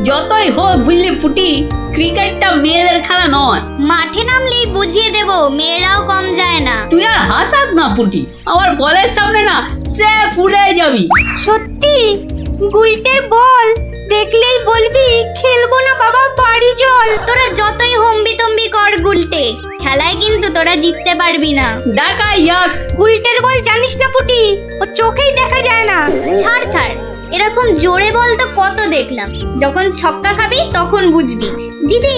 যতই হোক বুঝলি পুটি, ক্রিকেটটা মেয়েদের খেলা নয়। মাঠে নামলেই বুঝিয়ে দেব, মেয়েরাও কম যায় না। তুই আর হাসাস না পুটি, আমার বলের সামনে না সে উড়ে যাবি। সত্যি গুলটের বল দেখলেই বলবি খেলবো না বাবা, বাড়ি চল। তোরা যতই হম্বি তম্বি কর গুলটে, খেলায় কিন্তু তোরা জিততে পারবি না। দেখা যাক। গুলটের বল জানিস না পুটি, ও চোখেই দেখা যায় না। ছাড় ছাড়, এরকম জোরে বল তো কত দেখলাম, যখন ছক্কা খাবি তখন বুঝবি। দিদি,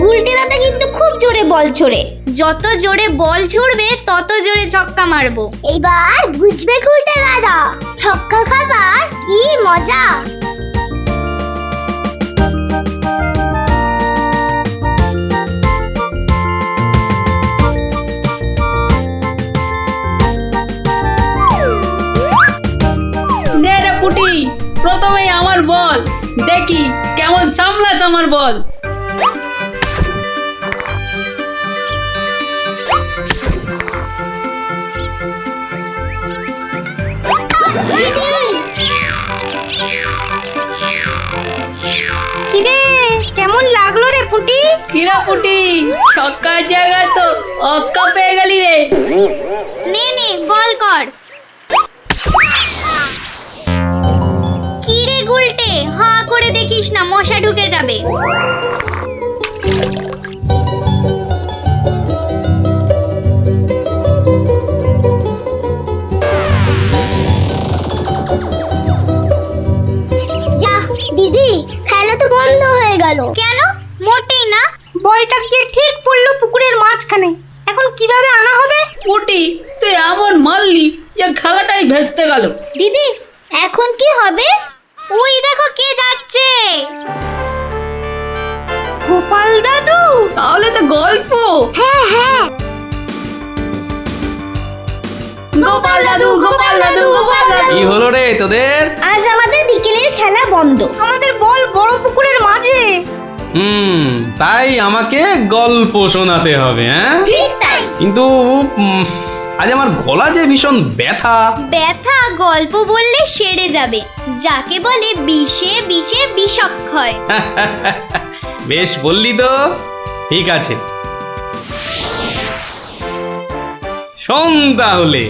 গুলটে দাদা কিন্তু খুব জোরে বল ছোড়ে, যত জোরে বল ছুড়বে তত জোরে ছক্কা মারবো। এইবার বুঝবে গুলটে দাদা, ছক্কা খাবার কি মজা। নে রে পুটি, প্রথমেই আমার বল, দেখি কেমন সামলাস আমার বল। কিরে কেমন লাগলো রে পুটি? কিরা পুটি, ছক্কার জায়গায় তো অক্কা পেয়ে গেলি রে। নে নে বল কর। কি রে গুলটে, হাঁ করে দেখিস না, মশা ঢুকে যাবে। যা দিদি, খেলা তো বন্ধ হয়ে গেল। কেন? মোটেই না। বলটা গিয়ে ঠিক পড়লো পুকুরের মাঝখানে, এখন কিভাবে আনা হবে? পুটি, তুই এমন মারলি যে খেলাটাই ভেস্তে গেল। দিদি, এখন কি হবে? ওই দেখো কে যাচ্ছে। গোপাল দাদু। তাহলে তো গল্প। হ্যাঁ হ্যাঁ, গোপাল দাদু, গোপাল দাদু, গোপাল দাদু। কি হলো রে তোদের? আজ আমাদের বিকেলের খেলা বন্ধ। আমাদের বল বড় পুকুরের মাঝে। তাই আমাকে গল্প শোনাতে হবে, হ্যাঁ? ঠিক তাই। কিন্তু আজ আমার গলা যে ভীষণ ব্যথা। ব্যথা গল্প বললে সেরে যাবে, যাকে বলে বিষে বিষে বিষক্ষয়। বেশ বললি তো, ঠিক আছে, শোন তাহলে।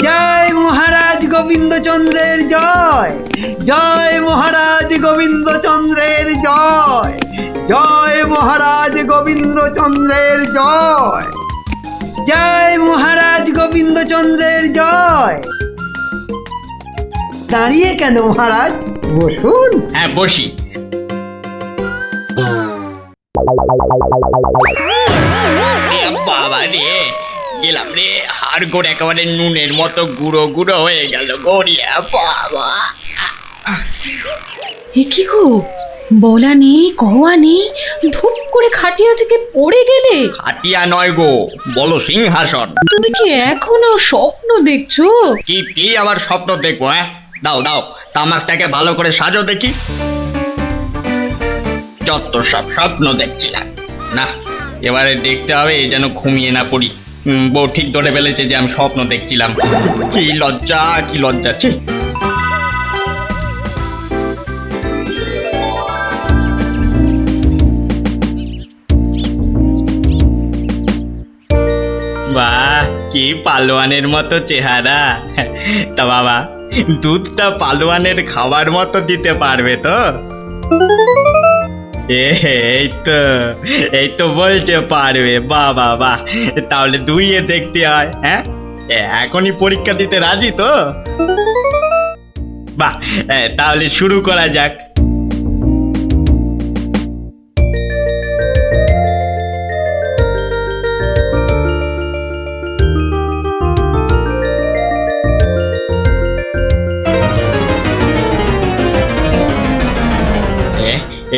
জয় মহারাজ গোবিন্দচন্দ্রের জয়, জয় মহারাজ গোবিন্দচন্দ্রের জয়, জয় মহারাজ গোবিন্দচন্দ্রের জয়, জয় মহারাজ গোবিন্দচন্দ্রের জয়। দাঁড়িয়ে কেন মহারাজ, বসুন। হ্যাঁ বসি। বাবা রে, গেলাম রে, হাড় গোড় একেবারে নুনের মতো গুঁড়ো গুঁড়ো হয়ে গেল গড়িয়া। বাবা, কি গো, বলা নেই কওয়া নেই, ধূপ করে খাটিয়া থেকে পড়ে গেলে। হাতিয়া নয় গো, বলো সিংহাসন। তুমি কি এখনো স্বপ্ন দেখছো? কি আবার স্বপ্ন দেখবো? হ্যাঁ, দাও দাও, তামাকটাকে ভালো করে সাজো দেখি। যত সব স্বপ্ন দেখছিলাম, না এবারে দেখতে হবে যেন ঘুমিয়ে না পড়ি। বউ ঠিক ধরে ফেলেছে যে আমি স্বপ্ন দেখছিলাম। কি লজ্জা, কি লজ্জা। ছি। বাহ, কি পালোয়ানের মতো চেহারা। তা বাবা, দুধটা পালোয়ানের খাবার মতো দিতে পারবে তো? এই তো বলছে পারবে। বাহ বাহ বাহ, তাহলে দুইয়ে দেখতে হয়। হ্যাঁ, এখনই পরীক্ষা দিতে রাজি তো? বাহ, তাহলে শুরু করা যাক।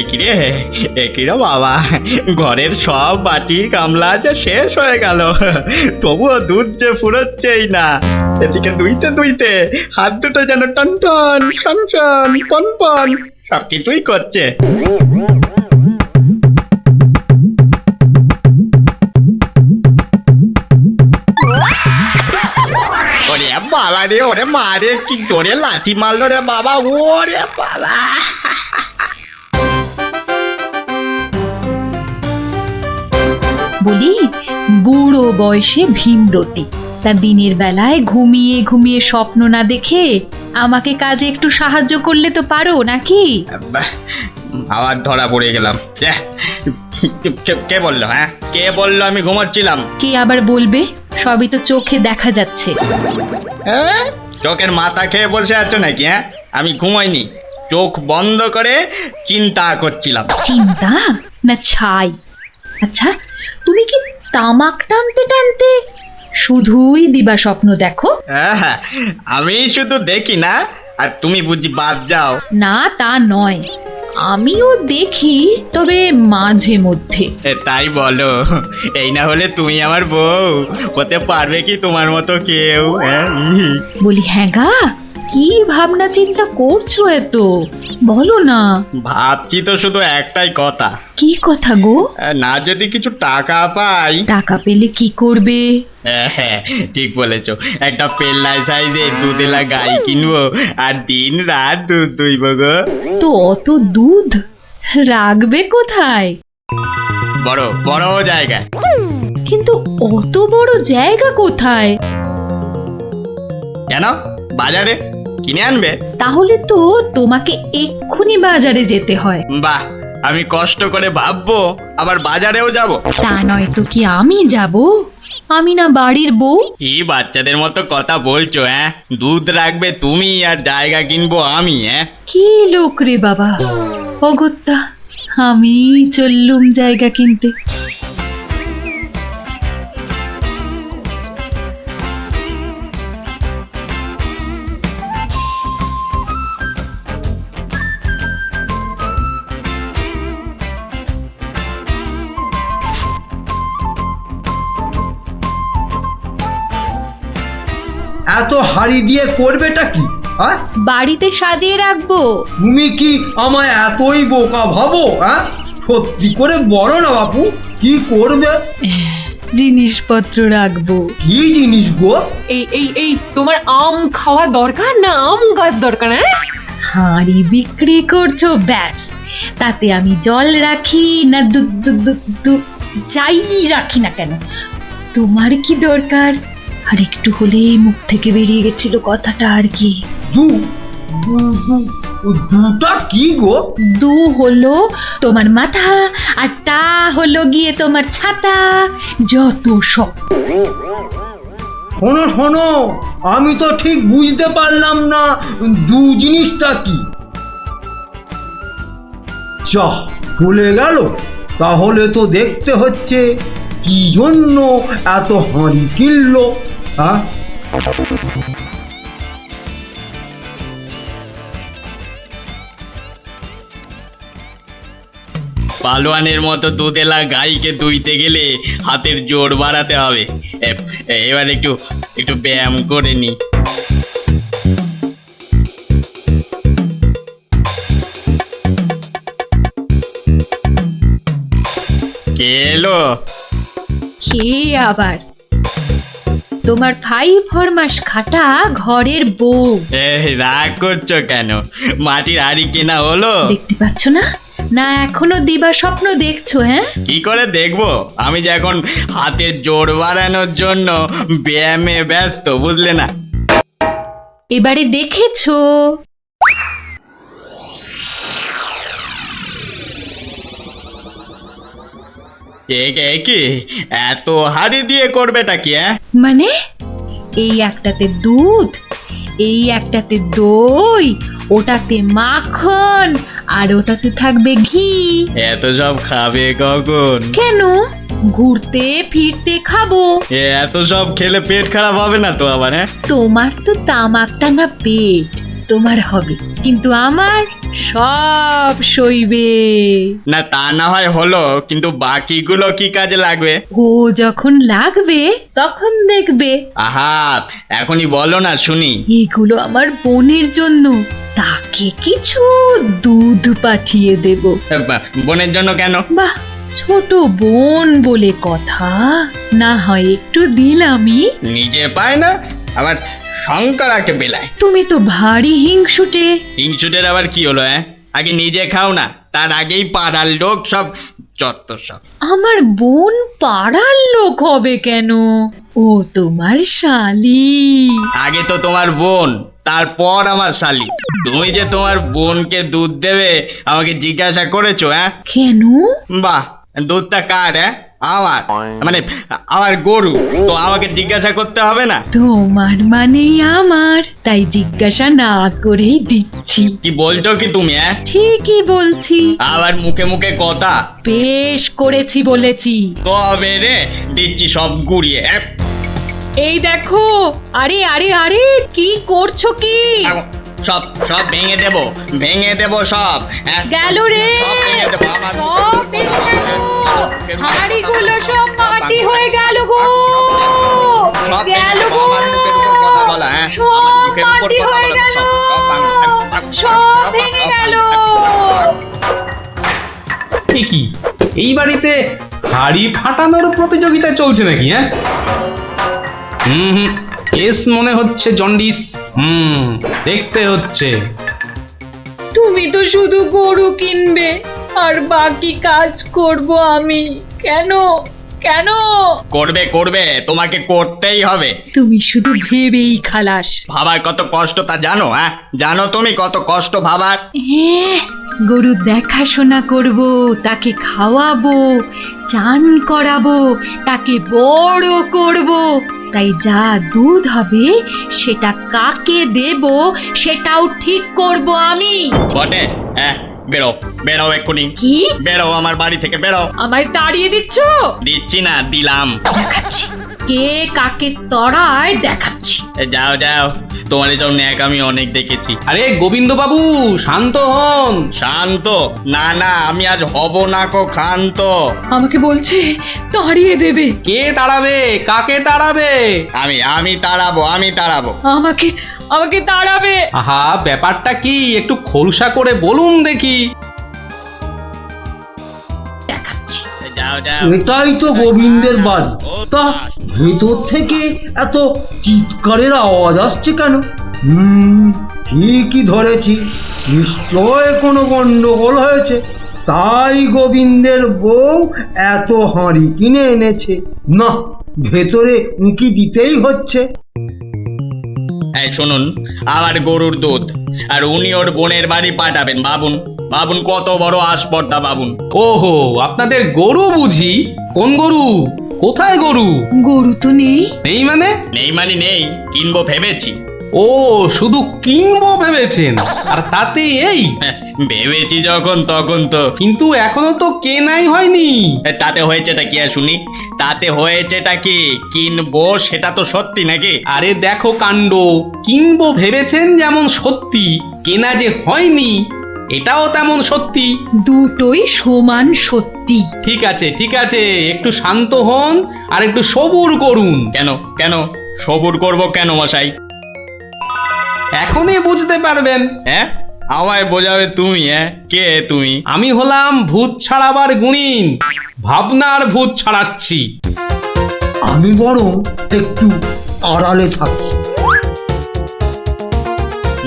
একিরে বাবা, ঘরের সব বাটি গামলা যে শেষ হয়ে গেল, তবুও দুধ যে ফুরোচ্ছেই না। এদিকে দুইতে দুইতে হাত দুটো যেন টন টন টন টন পন পন সব কিছুই করছে। ওরে বাবা রে, ওরে মা রে, কি জোরে লাথি মারলো রে বাবা, ওরে বাবা। বলি, বুড়ো বয়সে ভীমরতি, তা দিনের বেলায় ঘুমিয়ে ঘুমিয়ে স্বপ্ন না দেখে আমাকে কাজে একটু সাহায্য করলে তো পারো নাকি? বাহ, আবার ধরা পড়ে গেলাম। কে বললো? হ্যাঁ, কে বললো আমি ঘুমাচ্ছিলাম? কে আবার বলবে? সবই তো চোখে দেখা যাচ্ছে। হ্যাঁ, চোখের মাথা খেয়ে বসে আছো নাকি? হ্যাঁ, আমি ঘুমাইনি, চোখ বন্ধ করে চিন্তা করছিলাম। চিন্তা না ছাই? আচ্ছা, তুমি কি তামাক টানতে টানতে শুধুই দিবা স্বপ্ন দেখো? হ্যাঁ, আমি শুধু দেখি না, আর তুমি বুঝি বাদ যাও? না, তা নয়, আমিও দেখি, তবে মাঝে মধ্যে। তাই বলো? এই না হলে তুমি আমার বউ হতে পারবে কি তোমার মতো কেউ? হ্যাঁ, বলি, হ্যাঁ গা, কি ভাবনা চিন্তা করছো এত? বলো না। ভাবছি তো শুধু একটাই কথা। কি কথা গো? না যদি কিছু টাকা পাই। টাকা পেলে কি করবে? হ্যাঁ, ঠিক বলেছো, একটা পেল্লাই সাইজের দুধেলা গাই কিনবো আর দিন রাত দুধ দুইব গো। তো অত দুধ রাখবে কোথায়? বড় বড় জায়গায়। কিন্তু অত বড় জায়গা কোথায়? কেন? বাজারে কিনে আনবে? তাহলে তো তোমাকে এক্ষুনি বাজারে যেতে হয়। বাহ, আমি কষ্ট করে ভাববো আবার বাজারেও যাব? তা নয় তো কি আমি যাব? আমি না বাড়ির বউ? কি বাচ্চাদের মতো কথা বলছো? হ্যাঁ, দুধ রাখবে তুমি আর জায়গা কিনবো আমি? হ্যাঁ, কি লোক রে বাবা, অগত্যা আমি চললুম জায়গা কিনতে। এত হাড়ি দিয়ে করবেটা কি? হ্যাঁ, বাড়িতে সাজিয়ে রাখবো। তুমি কি আমায় এতই বোকা ভাবো? হ্যাঁ, সত্যি করে বলো না বাপু, কি করবে? জিনিসপত্র রাখবো। কি জিনিস গো? এই তোমার আম খাওয়া দরকার না আম গাছ দরকার? হ্যাঁ, হাঁড়ি বিক্রি করছো, ব্যাস। তাতে আমি জল রাখি না দুধ দুধ দুধ দুধ যাই রাখি না কেন, তোমার কি দরকার? আর একটু হলেই মুখ থেকে বেরিয়ে গেছিল কথাটা আর কি। দুটা কি গো? দু হলো তোমার মাথা, আর টা হলো গিয়ে তোমার ছাতা, যত সব। শোনো শোনো, আমি তো ঠিক বুঝতে পারলাম না দু জিনিসটা কি। যা চলে গেল, তাহলে তো দেখতে হচ্ছে কি জন্য এত হাঁড়ি কিনলো। হ্যাঁ, পালোয়ানের মতো দুধেলা গাইকে দুইতে গেলে হাতের জোর বাড়াতে হবে। এবার একটু একটু ব্যায়াম করে নি। কে এলো? কে আবার? তোমার 5 ফরমাস খাটা ঘরের বউ। রাগ করছো কেন? মাটির হাড়ি কেনা হলো? দেখতে পাচ্ছ না? না এখনো দিবা স্বপ্ন দেখছো? হ্যাঁ, কি করে দেখবো? আমি যে এখন হাতের জোর বাড়ানোর জন্য ব্যায়ামে ব্যস্ত, বুঝলে না? এবারে দেখেছো? কি এত হাড়ি দিয়ে করবেটা কি? মানে এই একটাতে দুধ, এই একটাতে দই, ওটাতে মাখন, আর ওটাতে থাকবে ঘি। এত সব খাবে কখন? কেন? ঘুরতে ফিরতে খাবো। এত সব খেলে পেট খারাপ হবে না তো আবার? হ্যাঁ, তোমার তো তামাক টানা পেট, তোমার হবে, কিন্তু আমার সব সইবে। না তা না হয় হলো, কিন্তু বাকিগুলো কি কাজে লাগবে? ও যখন লাগবে তখন দেখবে। আহা, এখনই বলো না শুনি। এগুলো আমার বোনের জন্য, তাকে কিছু দুধ পাঠিয়ে দেব। বোনের জন্য কেন? বাহ, ছোট বোন বলে কথা, না হয় একটু দিলামই। নিজে পায় না, আবার শঙ্করাকে বেলায়। তুমি তো ভারী হিংসুটে। হিংসুটের আবার কি হলো? আগে নিজে খাও না, তার আগেই পাড়ার লোক সব যত সব। আমার বোন পাড়ার লোক হবে কেন? ও তোমার শালি। আগে তো তোমার বোন, তারপর আমার শালি। তুমি যে তোমার বোনকে দুধ দেবে আমাকে জিজ্ঞাসা করেছো? কেন? বাহ, দুধটা কার? আমার, মানে আমার গরু, তো আমাকে জিজ্ঞাসা করতে হবে না? তোমার মানেই আমার, তাই জিজ্ঞাসা না করেই দিচ্ছি। কি বলছো কি তুমি? ঠিকই বলছি। আবার মুখে মুখে কথা। বেশ করেছি বলেছি। তবে রে দিচ্ছি সব গুড়িয়ে। এই দেখো, আরে আরে আরে, কি করছো কি? সব সব ভেঙে দেবো, ভেঙে দেবো সব। গেল রে, সব ভেঙে দেবো। আমার সব ভেঙে গেল। হাঁড়িগুলো সব মাটি হয়ে গেল গো, সব গেল গো, আমার মুখের উপর কথা বলা। সব মাটি হয়ে গেল, সব ভেঙে গেল। কি এই বাড়িতে হাড়ি ফাটানোর প্রতিযোগিতা চলছে নাকি? হুম, কেস মনে হচ্ছে জন্ডিস। দেখতে হচ্ছে। তুমি তো শুধু গরু কিনবে আর বাকি কাজ করব আমি। কেন কেন? করবে করবে, তোমাকে করতেই হবে। তুমি শুধু ভেবেই খালাস। ভাবার কত কষ্ট তা জানো? জানো তুমি কত কষ্ট ভাবার? গরু দেখাশোনা করব, তাকে খাওয়াবো, চান করাবো, তাকে বড় করব, তাই যা দুধ হবে সেটা কাকে দেব সেটাও ঠিক করব আমি। বটে? বেরো বেরো এক্ষুনি। কি? বেরো আমার বাড়ি থেকে, বেরো। আমায় তাড়িয়ে দিচ্ছ? দিচ্ছি না, দিলাম। দেখাচ্ছি কে কাকে তড়ায়, দেখাচ্ছি। যাও যাও, তোমার এসব ন্যাক আমি অনেক দেখেছি। আরে গোবিন্দ বাবু, শান্ত হন। শান্ত? না না, আমি আজ হব না কো ক্ষান্ত। আমাকে বলছে তাড়িয়ে দেবে। কে তাড়াবে? কাকে তাড়াবে? আমি তাড়াবো, আমি তাড়াবো। আমাকে আমাকে তাড়াবে। আহা, ব্যাপারটা কি একটু খোলসা করে বলুন দেখি। দেখাচ্ছি। যাও যাও। এটাই তো গোবিন্দের বাড়ি। তা ভেতর থেকে এত চিৎকারের আওয়াজ আসছে কেন? ঠিকই ধরেছি, নিশ্চয় কোনো গন্ডগোল হয়েছে, তাই গোবিন্দের বউ এত হাঁড়ি কিনে এনেছে। না, ভেতরে উঁকি দিতেই হচ্ছে। এই শুনুন, আমার গরুর দুধ, আর উনি ওর বোনের বাড়ি পাঠাবেন। ভাবুন ভাবুন, কত বড় আসপর্দা ভাবুন। ওহো, আপনাদের গরু বুঝি? কোন গরু? কোথায় গরু? গরু তো নেই। নেই মানে? নেই মানে নেই, কিনবো ভেবেছি। ও, শুধু কিনবো ভেবেছেন? আর তাতে এই? ভেবেছি যখন তখন তো। কিন্তু এখনো তো কেনাই হয়নি। তাতে হয়েছেটা কি শুনি? তাতে হয়েছেটা কি? কিনবো সেটা তো সত্যি নাকি? আরে দেখো কাণ্ড, কিনবো ভেবেছেন যেমন সত্যি, কেনা যে হয়নি এটাও তেমন সত্যি। দুটোই সমান সত্যি। ঠিক আছে ঠিক আছে, একটু শান্ত হন আর একটু সবুর করুন। কেন কেন সবুর করব কেন মশাই? এখনই বুঝতে পারবেন। আমায় বোঝাবে তুমি? কে তুমি? আমি হলাম ভূত ছাড়াবার গুণিন, ভাবনার ভূত ছাড়াচ্ছি। আমি বরং একটু আড়ালে থাকি।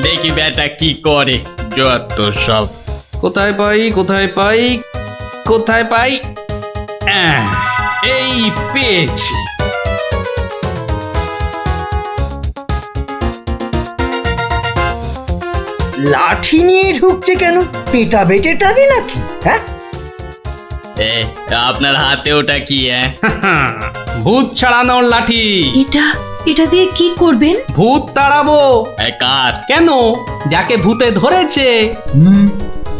দেখি বেটা কি করে, যত সব। কোথায় পাই কোথায় পাই কোথায় পাই? এই পেয়েছি। লাঠি নিয়ে ঢুকছে কেন? পেটা বেটেটাবি নাকি? আপনার হাতে ওটা কি? ভূত ছাড়ানোর লাঠি। এটা দিয়ে কি করবেন? ভূত তাড়াবো। কার? কেন? যাকে ভূতে ধরেছে।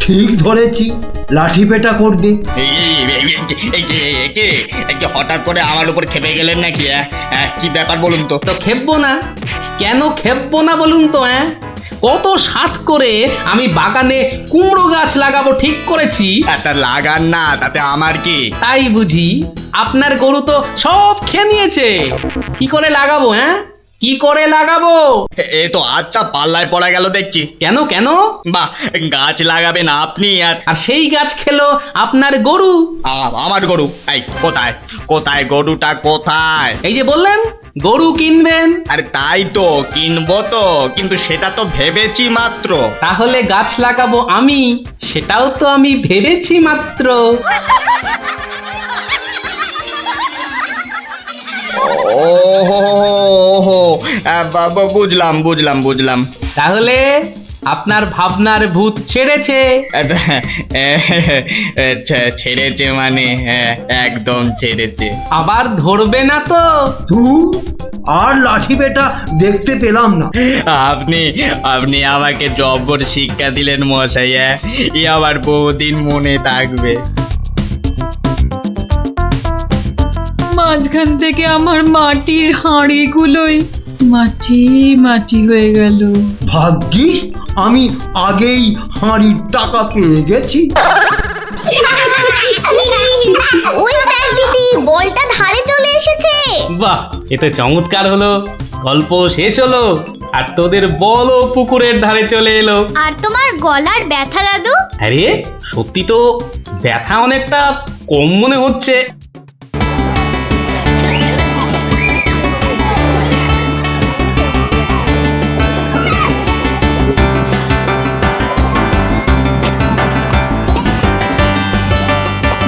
ঠিক ধরেছি, লাঠি পেটা করবে। হঠাৎ করে আমার উপর খেপে গেলেন নাকি? কি ব্যাপার বলুন তো? তো খেপবো না? কেন খেপবো না বলুন তো? কত সাত করে আমি বাগানে কুমড়ো গাছ লাগাবো ঠিক করেছি। একটা লাগান না, তাতে আমার কি? তাই বুঝি আপনার গরু তো সব খেয়ে নিয়েছে। কি করে লাগাবো? হ্যাঁ, কি করে লাগাবো? এ তো আচ্ছা পাল্লায় পড়া গেল দেখছি। কেন কেন? বাহ, গাছ লাগাবেন আপনি আর আর সেই গাছ খেলো আপনার গরু। আমার গরু? এই কোথায় কোথায় গরুটা কোথায়? এই যে বললেন গরু কিনবেন। আরে তাই তো কিনবো তো, কিন্তু সেটা তো ভেবেছি মাত্র। তাহলে গাছ লাগাবো আমি, সেটাও তো আমি ভেবেছি মাত্র। ওহো, বুঝলাম বুঝলাম বুঝলাম। তাহলে আপনার ভাবনার ভূত ছেড়েছে। ছেড়েছে মানে? হ্যাঁ, একদম ছেড়েছে। আবার ধরবে না তো? তুই আর লাঠি বেটা দেখতে পেলাম না। আপনি আপনি আমাকে জব্বর শিক্ষা দিলেন মশাই। এ আবার বহুদিন মনে থাকবে। মাঝখান থেকে আমার মাটির হাঁড়িগুলোই মাটি মাটি হয়ে গেল। ভাগ্যিস আমি আগেই হাঁড়ির টাকা পেয়ে গেছি। ওই দেখ দিদি, বলটা ধারে চলে এসেছে। বাহ, এ তো চমৎকার হলো। গল্প শেষ হলো আর তোদের বলও পুকুরের ধারে চলে এলো। আর তোমার গলার ব্যথা দাদু? আরে সত্যি তো ব্যথা অনেকটা কম মনে হচ্ছে।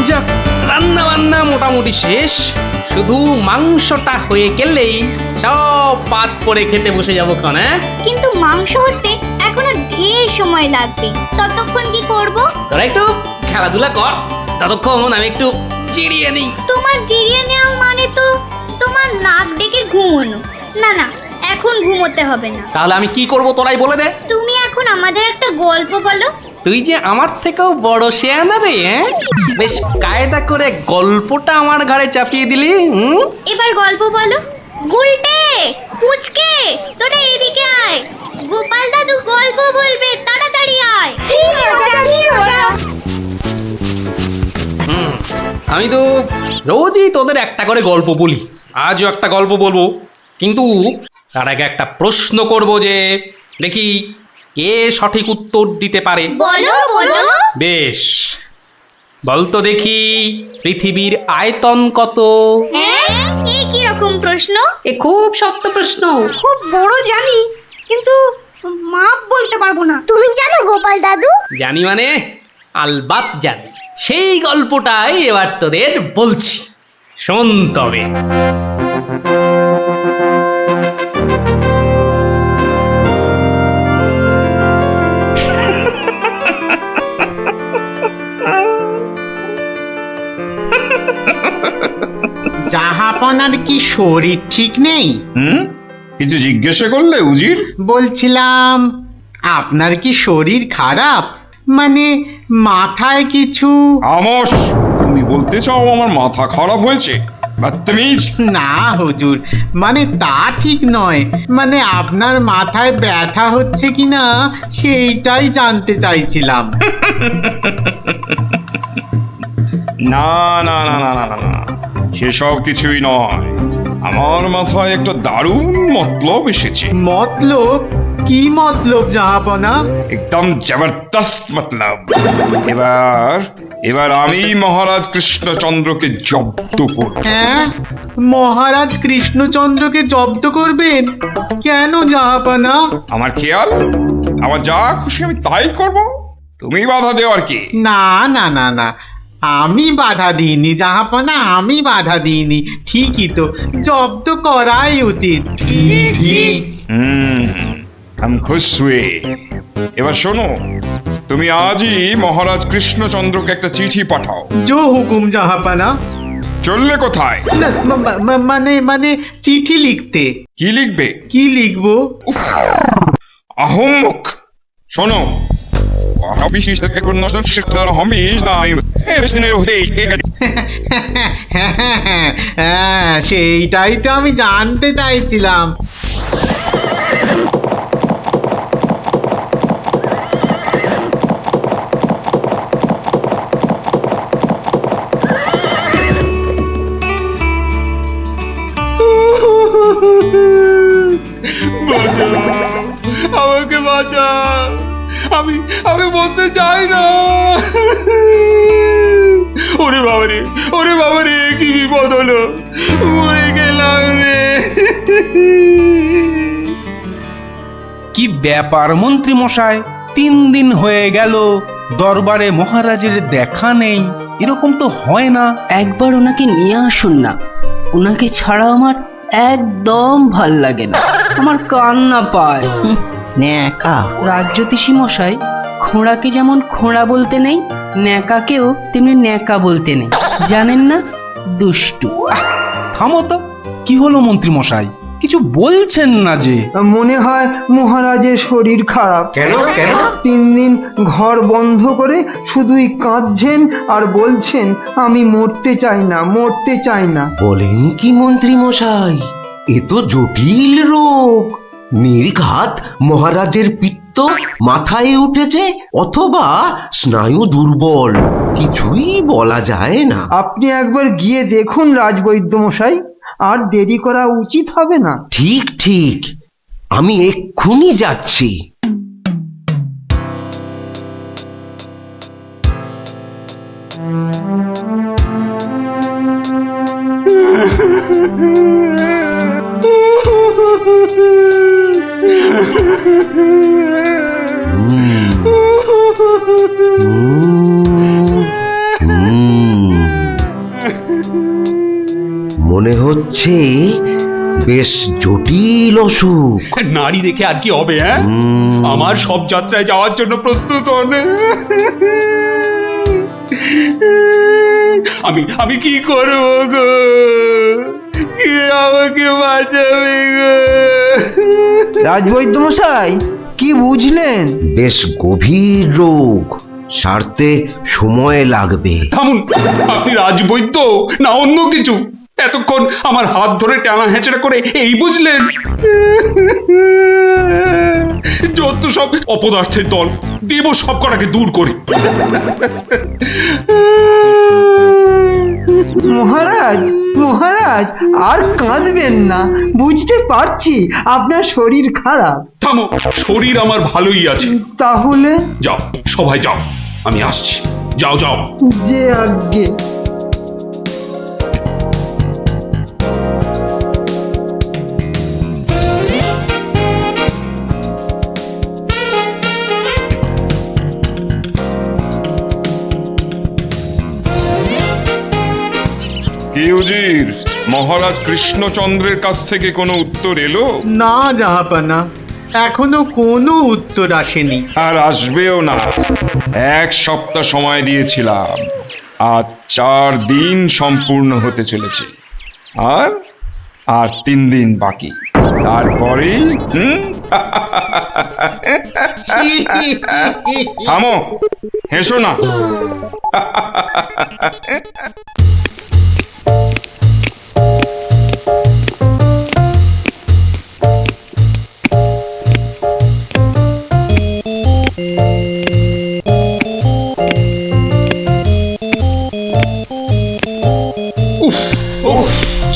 যাক, রান্না বান্না মোটামুটি শেষ। শুধু মাংসটা হয়ে গেলেই সব পাত করে খেতে বসে যাবো ক্ষণ। হ্যাঁ, কিন্তু মাংস হতে এখনো ঢের সময় লাগবে। ততক্ষণ কি করব? তোরা একটু খেলাধুলা কর, ততক্ষণ আমি একটু চিড়িয়ে নিই। তোমার জিরিয়ে নেওয়া মানে তো তোমার নাক ডেকে ঘুমোনো। না না, এখন ঘুমোতে হবে না। তাহলে আমি কি করব তোরাই বলে দে। তুমি এখন আমাদের একটা গল্প বলো। তুই যে আমার থেকেও বড় শেয়ানা রে। হ্যাঁ, বেশ কায়দা করে গল্পটা আমার ঘাড়ে চাপিয়ে দিলি। এবার গল্প বলো। গুলটে, পুচকে, তোরা এদিকে আয়। গোপাল দাদু গল্প বলবে, তাড়াতাড়ি আয়। আমি তো রোজই তোদের একটা করে গল্প বলি, আজও একটা গল্প বলবো, কিন্তু তার আগে একটা প্রশ্ন করব, যে দেখি কে সঠিক উত্তর দিতে পারে। বলো বলো। বেশ, বলতো দেখি পৃথিবীর আয়তন কত? হ্যাঁ, এই কি রকম প্রশ্ন? এ খুব শক্ত প্রশ্ন। খুব বড় জানি, কিন্তু মাপ বলতে পারবো না। তুমি জানো গোপাল দাদু? জানি মানে আলবাত জানি। সেই গল্পটাই এবার তোদের বলছি, শোন তবে। জাহাপনার কি শরীর ঠিক নেই? কিছু জিজ্ঞাসা করলে উজির? বলছিলাম আপনার কি শরীর খারাপ, মানে মাথায় কিছু? আমস, তুমি বলতে চাও আমার মাথা খারাপ হয়েছে? বদতমিজ! না হুজুর, মানে তা ঠিক নয়, মানে আপনার মাথায় ব্যথা হচ্ছে কিনা সেইটাই জানতে চাইছিলাম। না না না না না না না, সেসব কিছুই নয়। আমার মাথায় একটা দারুণ মতলব এসেছে। মতলব? কি মতলব জাহাপনা? একদম জবরদস্ত মতলব। এবার আমি মহারাজ কৃষ্ণচন্দ্রকে জব্দ করব। হ্যাঁ, মহারাজ কৃষ্ণচন্দ্রকে জব্দ করবেন? কেন জাহাপনা? আমার খেয়াল, আমার যা খুশি আমি তাই করব, তুমি বাধা দেওয়ার কি? না না না না, আমি বাধা দিইনি জাহাপনা, আমি বাধা দিইনি। ঠিকই তো, জব্দ করাই উচিত। আমি খুশ হুয়ে। এবার শোনো, তুমি আজই মহারাজ কৃষ্ণচন্দ্রকে একটা চিঠি পাঠাও। জো হুকুম জাহাপনা। চললে কোথায়? না, মানে চিঠি লিখতে। কি লিখবে? কি লিখবো? আহম্মক! শোনো, হ্যাঁ, সেইটাই তো আমি জানতে চাইছিলাম। আমাকে বাঁচা, আমি আমি বলতে চাই না। ওরে বাবারে কি বিপদ হলো, মরে গেলাম রে। কি ব্যাপার মন্ত্রী মশাই, 3 দিন হয়ে গেল দরবারে মহারাজের দেখা নেই, এরকম তো হয় না। একবার ওনাকে নিয়ে আসুন না, ওনাকে ছাড়া আমার একদম ভাল লাগে না, আমার কান্না পায়। ন্যাকা রাজজ্যোতিষী মশাই, খোঁড়াকে যেমন খোঁড়া বলতে নেই, ন্যাকাকেও তেমনি ন্যাকা বলতে নেই, জানেন না? দুষ্টু। থামো তো, কি হলো মন্ত্রী মশাই, কিছু বলছেন না যে? মনে হয় মহারাজের শরীর খারাপ। কেন কেন? 3 দিন ঘর বন্ধ করে শুধুই কাঁদছেন আর বলছেন আমি মরতে চাই না, মরতে চাই না। বলেন কি মন্ত্রী মশাই, এ তো জটিল রোগ। নির্ঘাত মহারাজের পিত্ত মাথায় উঠেছে অথবা স্নায়ু দুর্বল, কিছুই বলা যায় না। আপনি একবার গিয়ে দেখুন রাজবৈদ্য মশাই, আর দেরি করা উচিত হবে না। ঠিক ঠিক, আমি এক্ষুনি যাচ্ছি। মনে হচ্ছে বেশ জটিল অসুখ। নারী দেখে আর কি হবে? হ্যাঁ, আমার সব যাত্রায় যাওয়ার জন্য প্রস্তুত হন। আমি কি করবো গো? কে আমাকে বাঁচাবে গো? রাজবৈদ্য মশাই, কি বুঝলেন? বেশ গভীর রোগ, সারতে সময় লাগবে। থামুন, আপনি রাজবৈদ্য না অন্য কিছু? এতক্ষণ আমার হাত ধরে টানা হেঁচড়া করে এই বুঝলেন? যত সব অপদার্থের দল, দেব সব কটাকে দূর করে। মহারাজ মহারাজ, আর কাঁদবেন না, বুঝতে পারছি আপনার শরীর খারাপ। থামো, শরীর আমার ভালোই আছে। তাহলে যাও, সবাই যাও, আমি আসছি। যাও যাও। যে আজ্ঞে। কি উজির, মহারাজ কৃষ্ণচন্দ্রের কাছ থেকে কোনো উত্তর এলো? না জাহাপানা, এখনো কোনো উত্তর আসেনি। আর আসবেও না। 1 সপ্তাহ সময় দিয়েছিলাম, আজ 4 দিন সম্পূর্ণ হতে চলেছে, আর 3 দিন বাকি। তারপরেই থামো, হেসো না।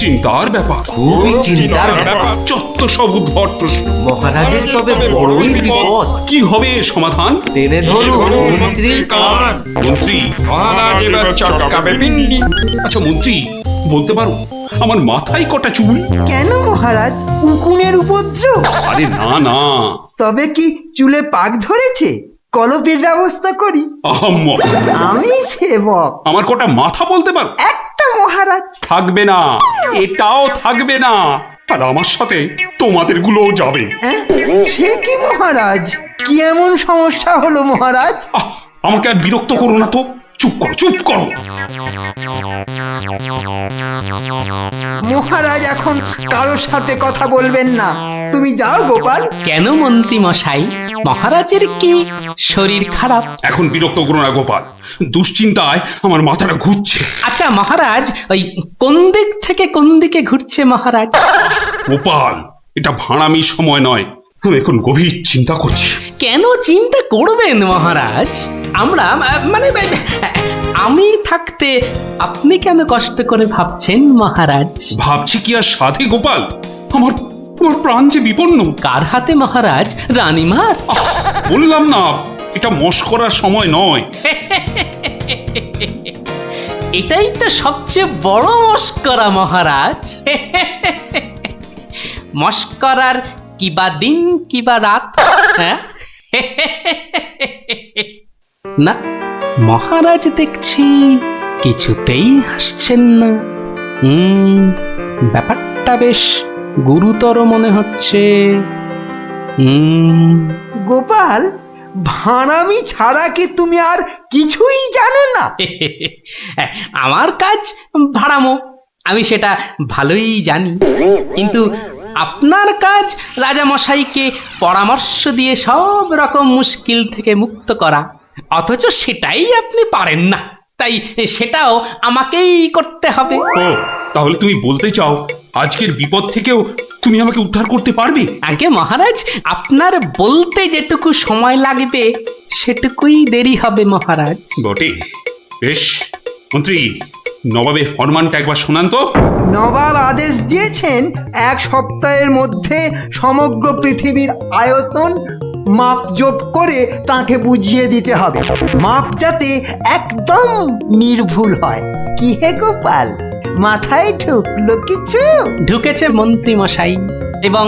চিন্তার ব্যাপার, খুবই চিন্তার ব্যাপার। যত সব উদ্ভট প্রশ্ন। মহারাজের তবে বড়ই বিপদ। কি হবে এর সমাধান? টেনে ধরুন মন্ত্রীর কান। মন্ত্রী, মহারাজ এবার চটকাবে পিণ্ডি। আচ্ছা মন্ত্রী, বলতে পারো আমার মাথায় কটা চুল? কেন মহারাজ, উকুনের উপদ্রব? আরে না না। তবে কি চুলে পাক ধরেছে? কলপের ব্যবস্থা করি। আহাম্মক। আমি সেবক। আমার কটা মাথা বলতে পারো? একটা মহারাজ। থাকবে না, এটাও থাকবে না, আর আমার সাথে তোমাদের গুলোও যাবে। সে কি মহারাজ, কি এমন সমস্যা হলো মহারাজ? আমাকে আর বিরক্ত করো না তো, চুপ করো চুপ করো। মহারাজ এখন কারোর সাথে কথা বলবেন না, তুমি যাও গোপাল। কেন মন্ত্রী মশাই, মহারাজের কি শরীর খারাপ? এখন বিরক্ত করো না গোপাল, দুশ্চিন্তায় আমার মাথাটা ঘুরছে। আচ্ছা মহারাজ, ওই কোন দিক থেকে কোন দিকে ঘুরছে মহারাজ? গোপাল, এটা ভাঁড়ামি সময় নয়, আমি এখন গভীর চিন্তা করছি। কেন চিন্তা করবেন মহারাজ? আমরা মানে আমি থাকতে আপনি কেন কষ্ট করে ভাবছেন মহারাজ? ভাবছি কি আর সাধে গোপাল? আমার আমার প্রাণ যে বিপন্ন। কার হাতে মহারাজ? রানীমার? বললাম না, এটা মস্করার সময় নয়। এটাই তো সবচেয়ে বড় মস্করা মহারাজ। মস্করার কিবা দিন কিবা রাত। হ্যাঁ? না, মহারাজ দেখছি কিছুতেই হাসছেন না। ব্যাপারটা বেশ গুরুতর মনে হচ্ছে। গোপাল, ভাঁড়ামি ছাড়া কি তুমি আর কিছুই জানো না? আমার কাজ ভাড়ামো, আমি সেটা ভালোই জানি। কিন্তু আপনার কাজ রাজামশাইকে পরামর্শ দিয়ে সব রকম মুশকিল থেকে মুক্ত করা, অথচ সেটাই আপনি পারেন না। তাই সেটাও আমাকেই করতে হবে। ও, তাহলে তুমি বলতে চাও আজকের বিপদ থেকেও তুমি আমাকে উদ্ধার করতে পারবে? আগে মহারাজ, আপনার বলতে যেটুকু সময় লাগবে সেটুকুই দেরি হবে মহারাজ। বটে, বেশ। মন্ত্রী, নবাবের ফরমানটা একবার শোনান তো। নবাব আদেশ দিয়েছেন 1 সপ্তাহের মধ্যে সমগ্র পৃথিবীর আয়তন মাপজোপ করে তাকে বুঝিয়ে দিতে হবে, মাপ যাতে একদম নির্ভুল হয়। কি হে গোপাল, মাথায় ঢুকলো কিছু? ঢুকেছে মন্ত্রী মশাই, এবং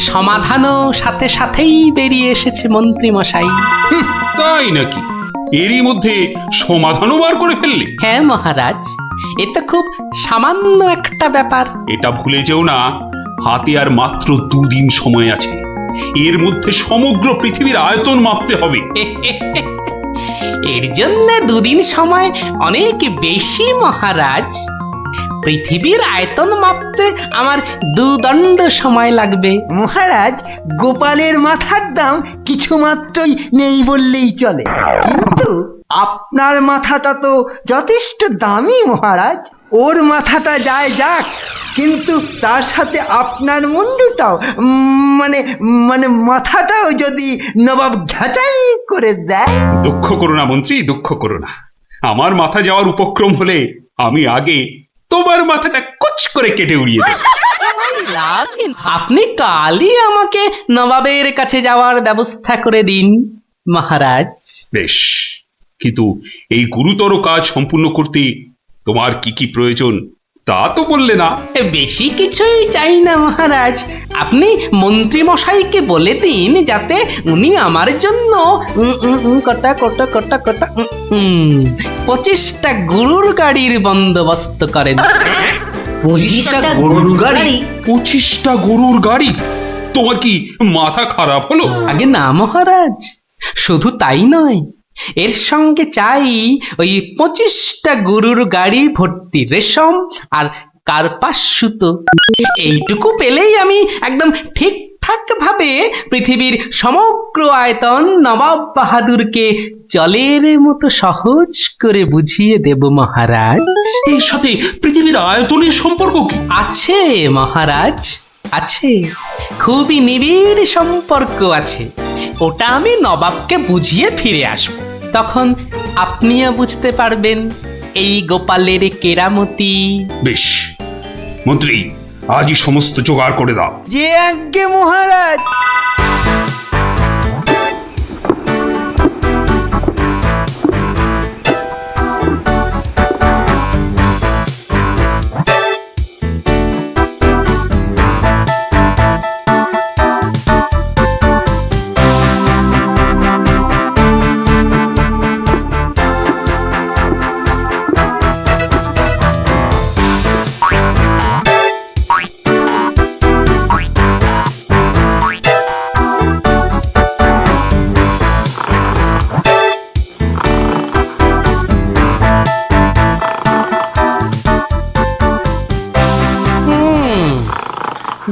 সমাধানও সাথে সাথেই বেরিয়ে এসেছে মন্ত্রী মশাই। তাই নাকি? এরই মধ্যে সমাধানও বার করে ফেললে? হ্যাঁ মহারাজ, এ তো খুব সামান্য একটা ব্যাপার। এটা ভুলে যেও না, হাতে আর মাত্র 2 দিন সময় আছে। এর মধ্যে সমগ্র পৃথিবীর আয়তন মাপতে হবে। এর জন্য 2 দিন সময় অনেক বেশি মহারাজ। পৃথিবীর আয়তন মাপতে আমার 2 দণ্ড সময় লাগবে। মহারাজ, গোপালের মাথার দাম কিছু মাত্রই নেই বললেই চলে, কিন্তু আপনার মাথাটা তো যথেষ্ট দামি মহারাজ। ওর মাথাটা যায় যাক, কিন্তু তার সাথে আপনার মুন্ডুটাও, মানে মানে মাথাটাও যদি নবাব ঘাচাই করে দেয়। দুঃখ করো না মন্ত্রী, দুঃখ করো না। আমার মাথা যাওয়ার উপক্রম হলে আমি আগে তোমার মাথাটা কুচ করে কেটে উড়িয়ে দেব। আপনি কালই আমাকে নবাবের কাছে যাওয়ার ব্যবস্থা করে দিন মহারাজ। বেশ, কিন্তু এই গুরুতর কাজ সম্পূর্ণ করতে তোমার কি কি প্রয়োজন তা তো বললে না। বেশি কিছুই চাই না মহারাজ, আপনি মন্ত্রী মশাইকে বলে দিন যাতে উনি আমার জন্য কটা 25টা গরুর গাড়ির বন্দোবস্ত করেন। 25টা গরুর গাড়ি? 25টা গরুর গাড়ি? তোমার কি মাথা খারাপ হলো? আগে না মহারাজ, শুধু তাই নয়, এর সঙ্গে চাই ওই 25টা গরুর গাড়ি ভর্তি রেশম আর কার্পাস সুতো। এইটুকু পেলেই আমি একদম ঠিকঠাক ভাবে পৃথিবীর সমগ্র আয়তন নবাব বাহাদুরকে জলের মতো সহজ করে বুঝিয়ে দেব মহারাজ। এর সাথে পৃথিবীর আয়তনের সম্পর্ক কি? আছে মহারাজ, আছে, খুবই নিবিড় সম্পর্ক আছে। ওটা আমি নবাবকে বুঝিয়ে ফিরে আসব, তখন আপনিও বুঝতে পারবেন এই গোপালের কেরামতি। বেশ মন্ত্রী, আজই সমস্ত জোগাড় করে দাও। যে আজ্ঞে মহারাজ।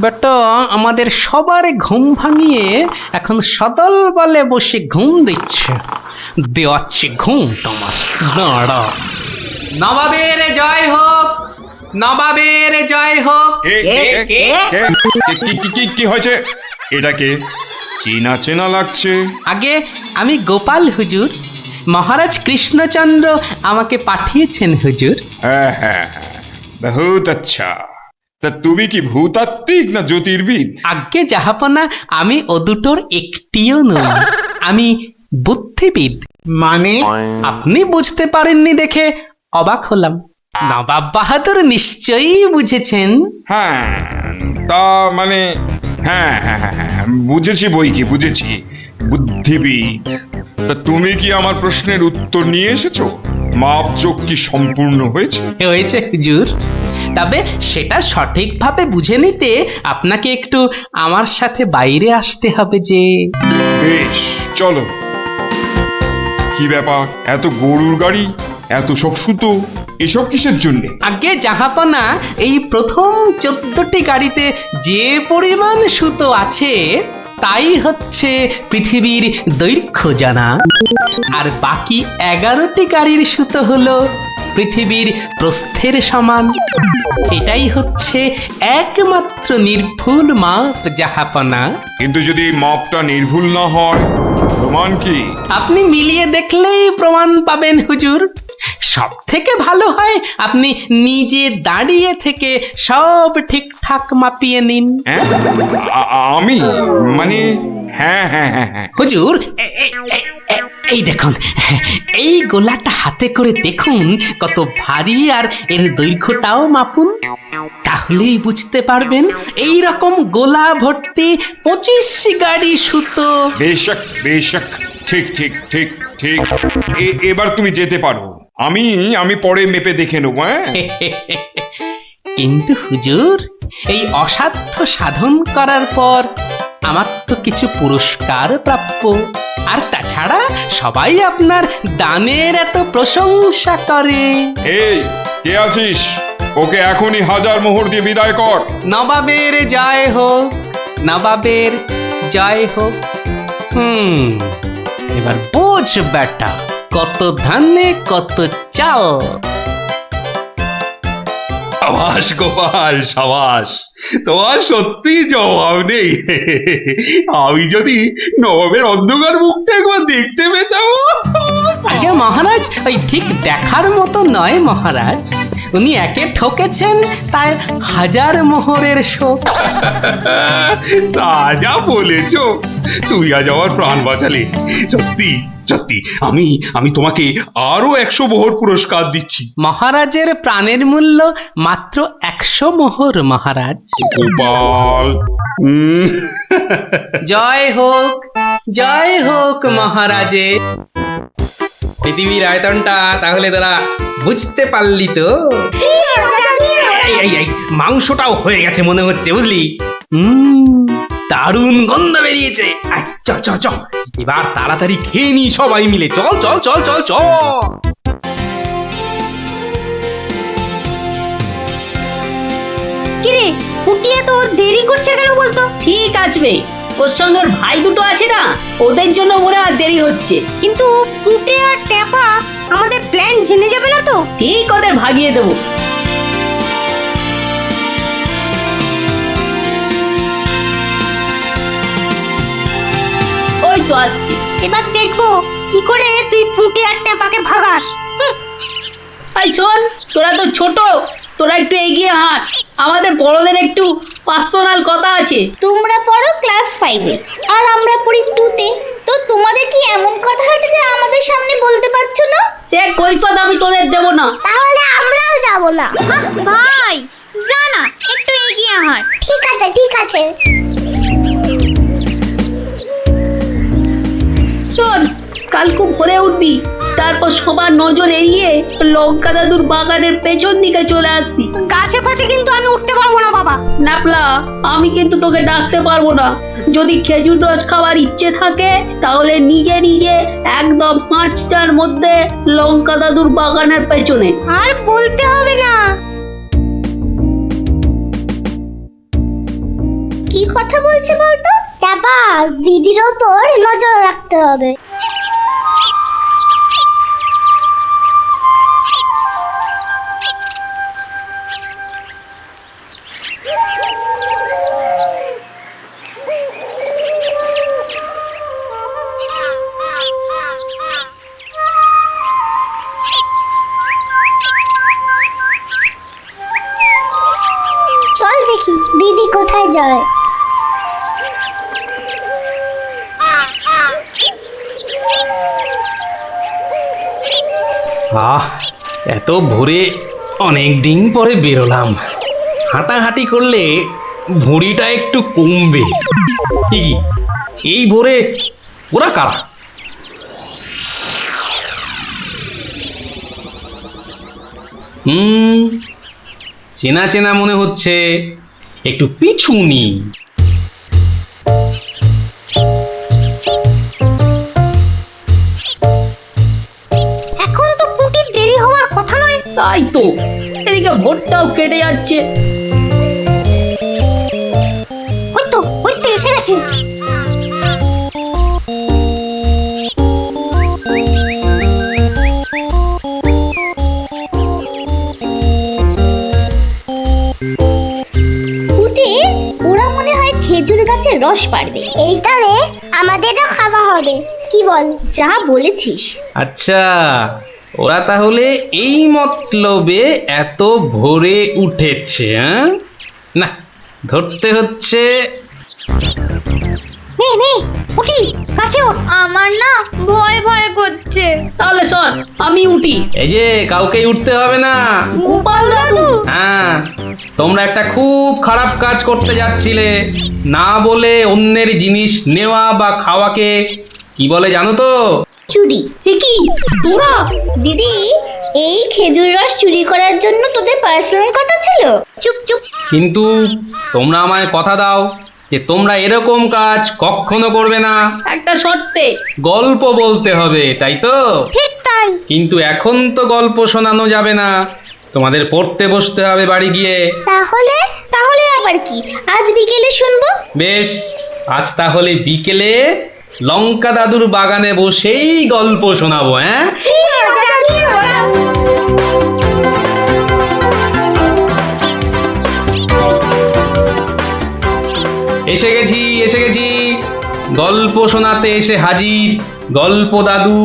বেটা আমাদের সবার ঘুম ভাঙিয়ে এখন সদল বলে বসে ঘুম দিচ্ছে। দেওয়াচ্ছে ঘুম তোমার, দাঁড়া। নবাবের জয় হোক, নবাবের জয় হোক। কি হয়েছে? এটাকে চেনা চেনা লাগছে। আগে আমি গোপাল হুজুর, মহারাজ কৃষ্ণচন্দ্র আমাকে পাঠিয়েছেন হুজুর। হ্যাঁ হ্যাঁ হ্যাঁ, বহুত আচ্ছা। তা তুমি কি ভূতাত্ত্বিক না জ্যোতির্বিদ? আজ্ঞে জাহাপনা, আমি ও দুটোর একটিও নই, আমি বুদ্ধিবিদ। মানে আপনি বুঝতে পারেননি দেখে অবাক হলাম। নবাব বাহাদুর নিশ্চয়ই বুঝেছেন। হ্যাঁ, তা মানে হ্যাঁ হ্যাঁ হ্যাঁ হ্যাঁ, বুঝেছি বই কি, বুঝেছি, বুদ্ধিবিদ। তা তুমি কি আমার প্রশ্নের উত্তর নিয়ে এসেছো? মাপযোগ কি সম্পূর্ণ হয়েছে? হয়েছে হুজুর, তবে সেটা সঠিকভাবে বুঝে নিতে আপনাকে একটু আমার সাথে বাইরে আসতে হবে যে। বেশ, চলো। কি ব্যাপার, এত গরুর গাড়ি, এত সব সুতো, এসব কিসের জন্যে? আগে জাহাপনা, এই প্রথম 14টি গাড়িতে যে পরিমাণ সুতো আছে তাই হচ্ছে পৃথিবীর দৈর্ঘ্য জানা, আর বাকি 11টি গাড়ির সুতো হলো পৃথিবীর প্রস্থের সমান। এটাই হচ্ছে একমাত্র নির্ভুল মাপ জাহাপনা। কিন্তু যদি এই মাপটা নির্ভুল না হয়, প্রমাণ কি? আপনি মিলিয়ে দেখলেই প্রমাণ পাবেন হুজুর। সব থেকে ভালো হয় আপনি নিজে দাঁড়িয়ে থেকে সব ঠিকঠাক মাপিয়ে নিন। হ্যাঁ, আমি মানে হ্যাঁ হ্যাঁ হ্যাঁ হ্যাঁ হুজুর, এই দেখুন, এই গোলাটা হাতে করে দেখুন কত ভারী, আর এর দৈর্ঘ্যটাও মাপুন, তাহলেই বুঝতে পারবেন এই রকম গোলা ভর্তি 25 গাড়ি সুতো। বেশক বেশক, ঠিক ঠিক ঠিক ঠিক। এবার তুমি যেতে পারো, আমি পরে মেপে দেখে নেবো। হ্যাঁ, কিন্তু হুজুর, এই অসাধ্য সাধন করার পর আমার তো কিছু পুরস্কার প্রাপ্য, আর তাছাড়া সবাই আপনার দানের এত প্রশংসা করে। এই কে আছিস? ওকে এখনই 1000 মোহর দিয়ে বিদায় কর। নবাবের জয় হোক, নবাবের জয় হোক। এবার বোঝ বেটা, কত ধানে কত চাল। সাবাস গোপাল, সাবাস, তোমার সত্যি জবাব নেই। আমি যদি নবাবের অন্ধকার মুখটা একবার দেখতে পেতাম। আগে মহারাজ, ওই ঠিক দেখার মতো নয় মহারাজ, উনি একে ঠকেছেন, তাই 1000 মোহরের শোক। তা যা বলেছ, তুই আজ আমার প্রাণ বাঁচালে। সত্যি সত্যি, আমি তোমাকে আরো 100 মোহর পুরস্কার দিচ্ছি। মহারাজের প্রাণের মূল্য মাত্র 100 মোহর মহারাজ। গোপাল, জয় হোক, জয় হোক মহারাজের। পৃথিবীর আয়তনটা তাহলে তোরা বুঝতে পারলি তো? এই মাংসটাও হয়ে গেছে মনে হচ্ছে, বুঝলি? দারুণ গন্ধ বেরিয়েছে। চ চ চ, এবার তাড়াতাড়ি খেয়ে নি সবাই মিলে। চল চল চল চল চল। কিরে, পুটিয়ে তো দেরি করছে কেন বলতো? ঠিক আসবে, ওর সঙ্গে ওর ভাই দুটো আছে না, ওদের জন্য মনে হয় দেরি হচ্ছে। কিন্তু পুটে আর ট্যাপা আমাদের প্ল্যান জেনে যাবে না তো? ঠিক ওদের ভাগিয়ে দেবো। ওই তো আসছে। এবার দেখবো কি করে তুই পুটে আর ট্যাপাকে ভাগাস। এই শোন, তোরা তো ছোট, তোরা একটু এগিয়ে হাঁট, আমাদের বড়দের একটু পার্সোনাল কথা আছে। তোমরা পড়ো ক্লাস 5-এ, আর আমরা পড়ি 2-তে। তো তোমাদের কি এমন কথা আছে যে আমাদের সামনে বলতে পারছো না? সে কৈফত আমি তোদের দেবো না। তাহলে আমরাও যাব না। ভাই যা না, একটু এগিয়ে হাঁট। ঠিক আছে ঠিক আছে। শোন, কাল খুব ভোরে উঠবি, তারপর সবার নজর এড়িয়ে লঙ্কা দাদুর বাগানের পেছন দিকে চলে আসবি। গাছে ফাছে কিন্তু আমি উঠতে পারবো না বাবা। নাপলা, আমি কিন্তু তোকে ডাকতে পারবো না। যদি খেজুর রস খাওয়ার ইচ্ছে থাকে তাহলে নিজে নিজে একদম 5টার মধ্যে লঙ্কা দাদুর বাগানের পেছনে। আর বলতে হবে না। কি কথা বলছে বলতো? ট্যাপা, দিদির ওপর নজর রাখতে হবে। চল দেখি দিদি কোথায় যায়। এত ভোরে অনেক দিন পরে বেরোলাম। হাঁটাহাঁটি করলে ভুঁড়িটা একটু কমবে। কি এই ভোরে ওরা কারা? চেনা চেনা মনে হচ্ছে, একটু পিছু নি। এখন তো পুটির দেরি হওয়ার কথা নয়। তাই তো, এদিকে ভোটটাও কেটে যাচ্ছে। ওই তো এসে গেছে। উঠে ওরা মনে হয় খেজুর গাছের রস পারবে। এইটারে আমাদেরও খাওয়া হবে, কি বল? যা বলেছিস। আচ্ছা, ওরা তাহলে এই মতলবে এত ভোরে উঠেছে। না, ধরতে হচ্ছে। নে পুটি, কাছে ওঠ। আমার না ভয় ভয় করছে। তাহলে শোন, আমি উঠি। এই যে, কাউকে উঠতে হবে না। গোপাল দাদু, হ্যাঁ, তোমরা একটা খুব খারাপ কাজ করতে যাচ্ছিলে। না বলে অন্যের জিনিস নেওয়া বা খাওয়াকে কি বলে জানো তো? চুরি। কি তোরা? দিদি, এই খেজুর রস চুরি করার জন্য তোদের পার্সোনাল কথা ছিল? চুপ চুপ। কিন্তু তোমরা আমায় কথা দাও যে তোমরা এরকম কাজ কখনো করবে না। একটা শর্তে। গল্প বলতে হবে, তাই তো? ঠিক তাই। কিন্তু এখন তো গল্প শোনানো যাবে না, তোমাদের পড়তে বসতে হবে বাড়ি গিয়ে। তাহলে তাহলে আবার কি, আজ বিকেলে শুনবো। বেশ, আজ তাহলে বিকেলে লঙ্কা দাদুর বাগানে বসেই গল্প শোনাবো। হ্যাঁ, এসে গেছি গল্প শোনাতে এসে হাজির গল্প দাদু।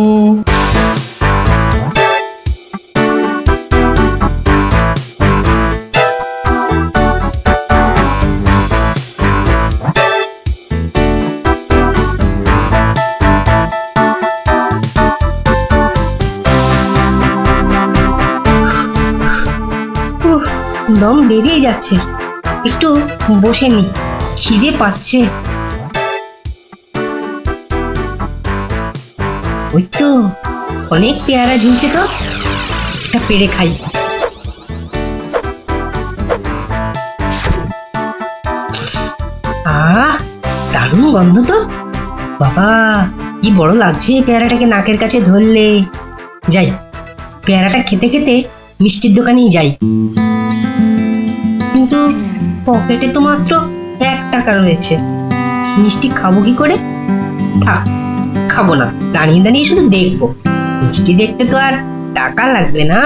দম বেরিয়ে যাচ্ছে, একটু বসে নি, খিদে পাচ্ছে। ওই তো অনেক পেয়ারা ঝুলছে, তো একটা পেড়ে খাই। দারুণ গন্ধ তো। বাবা, কি বড় লাগছে পেয়ারাটাকে নাকের কাছে ধরলে। যাই, পেয়ারাটা খেতে খেতে মিষ্টির দোকানেই যাই। কিন্তু পকেটে তো মাত্র 1 টাকা রয়েছে, মিষ্টি খাবো কি করে? থাক, খাবো না, দাঁড়িয়ে দাঁড়িয়ে শুধু দেখবো। মিষ্টি দেখতে তো আর টাকা লাগবে না।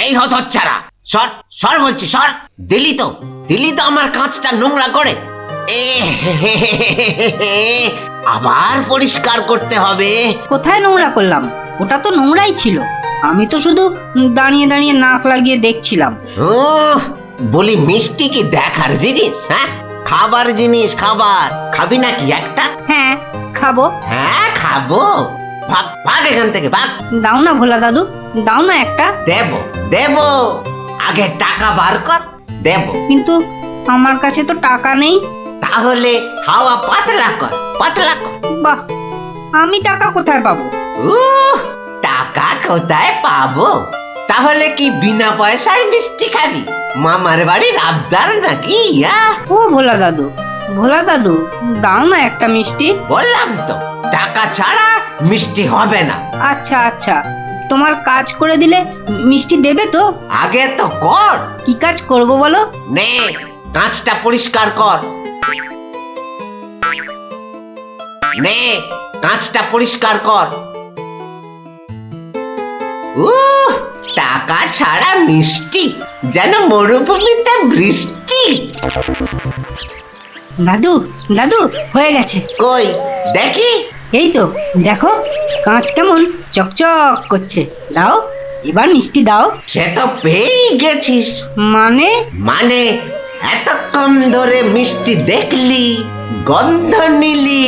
এই হতচ্ছাড়া, সর সর বলছি, সর। দিলি তো আমার কাঁচটা নোংরা করে। আবার পরিষ্কার করতে হবে। কোথায় নোংরা করলাম? ওটা তো নোংরাই ছিল। আমি তো শুধু দাঁড়িয়ে দাঁড়িয়ে নাক লাগিয়ে দেখছিলাম। বলি, মিষ্টি কি দেখার জিনিস? হ্যাঁ, খাবার জিনিস। খাবার খাবি নাকি একটা? হ্যাঁ, খাবো। হ্যাঁ, খাবো। ভাগ ভাগ এখান থেকে, ভাগ। দাও না ভোলা দাদু, দাও না একটা। দেব, আগে টাকা বার কর, দেব। কিন্তু আমার কাছে তো টাকা নেই। তাহলে হাওয়া পাতলা কর, পাতলা কর। বাহ, আমি টাকা কোথায় পাবো? টাকা কোথায় পাবো? তাহলে কি বিনা পয়সায় মিষ্টি খাবি? মামার বাড়ির আবদার নাকি? ও ভোলা দাদু, দাও না একটা মিষ্টি। বললাম তো, টাকা ছাড়া মিষ্টি হবে না। আচ্ছা, তোমার কাজ করে দিলে মিষ্টি দেবে তো? আগে তো কর। কি কাজ করব বলো? নে, কাঁচটা পরিষ্কার কর। নে, কাঁচটা পরিষ্কার কর। টাকা ছাড়া মিষ্টি যেন মরুভূমিতে বৃষ্টি। দাদু দাদু হয়ে গেছে। কই দেখি। এই তো দেখো, কাঁচ কেমন চকচক করছে। দাও, এবার মিষ্টি দাও। সে তো পেয়েই গেছিস। মানে? মানে এতক্ষণ ধরে মিষ্টি দেখলি, গন্ধ নিলি,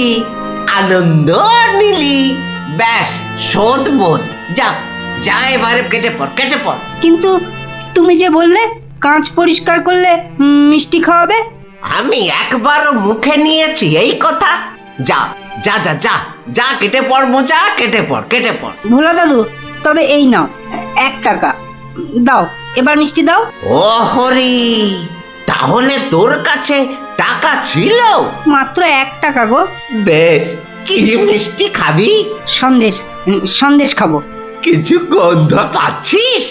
আনন্দ নিলি, ব্যাস শোধ বোধ। যা যা, এবারে কেটে পড়, কেটে পড়। কিন্তু তুমি যে বললে কাঁচ পরিষ্কার করলে মিষ্টি খাওয়াবে। আমি একবারও মুখে নিয়েছি এই কথা? যা যা যা যা যা, কেটে পড় মোজা, কেটে পড়, কেটে পড়। ভোলা দাদু, তবে এই নাও 1 টাকা দাও, এবার মিষ্টি দাও। ও হরি, তাহলে তোর কাছে টাকা ছিল? মাত্র 1 টাকা গো। বেশ, কি মিষ্টি খাবি? সন্দেশ, সন্দেশ খাবো। কিছু গন্ধ পাচ্ছিস?